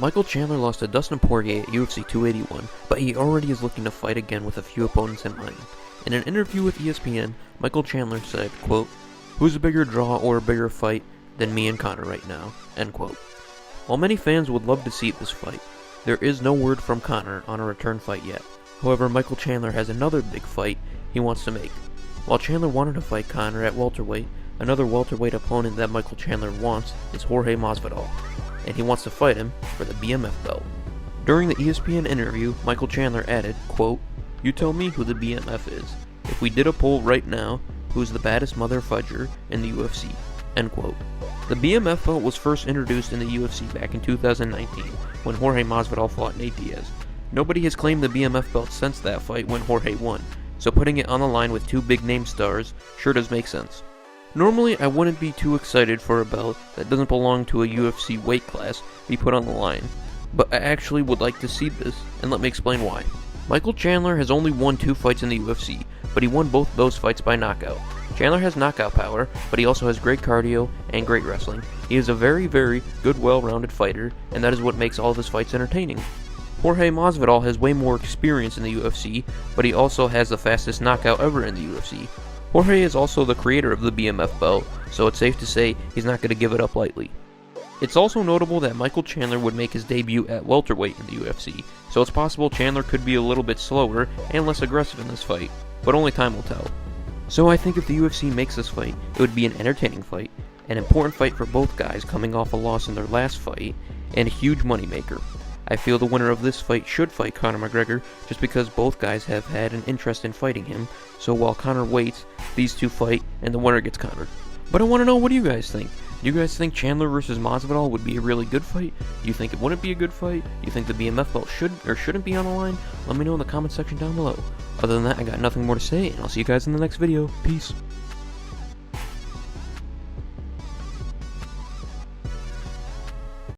Michael Chandler lost to Dustin Poirier at UFC 281, but he already is looking to fight again with a few opponents in mind. In an interview with ESPN, Michael Chandler said, quote, "Who's a bigger draw or a bigger fight than me and Conor right now?" End quote. While many fans would love to see this fight, there is no word from Conor on a return fight yet. However, Michael Chandler has another big fight he wants to make. While Chandler wanted to fight Conor at welterweight, another welterweight opponent that Michael Chandler wants is Jorge Masvidal, and he wants to fight him for the BMF belt. During the ESPN interview, Michael Chandler added, quote, "You tell me who the BMF is. If we did a poll right now, who's the baddest mother fudger in the UFC?" End quote. The BMF belt was first introduced in the UFC back in 2019 when Jorge Masvidal fought Nate Diaz. Nobody has claimed the BMF belt since that fight when Jorge won, so putting it on the line with two big name stars sure does make sense. Normally, I wouldn't be too excited for a belt that doesn't belong to a UFC weight class be put on the line, but I actually would like to see this, and let me explain why. Michael Chandler has only won 2 fights in the UFC, but he won both those fights by knockout. Chandler has knockout power, but he also has great cardio and great wrestling. He is a very, very good, well-rounded fighter, and that is what makes all of his fights entertaining. Jorge Masvidal has way more experience in the UFC, but he also has the fastest knockout ever in the UFC. Jorge is also the creator of the BMF belt, so it's safe to say he's not going to give it up lightly. It's also notable that Michael Chandler would make his debut at welterweight in the UFC, so it's possible Chandler could be a little bit slower and less aggressive in this fight, but only time will tell. So I think if the UFC makes this fight, it would be an entertaining fight, an important fight for both guys coming off a loss in their last fight, and a huge moneymaker. I feel the winner of this fight should fight Conor McGregor just because both guys have had an interest in fighting him, so while Conor waits, these two fight and the winner gets Conor. But I want to know, what do you guys think? Do you guys think Chandler vs Masvidal would be a really good fight? Do you think it wouldn't be a good fight? Do you think the BMF belt should or shouldn't be on the line? Let me know in the comment section down below. Other than that, I got nothing more to say, and I'll see you guys in the next video. Peace.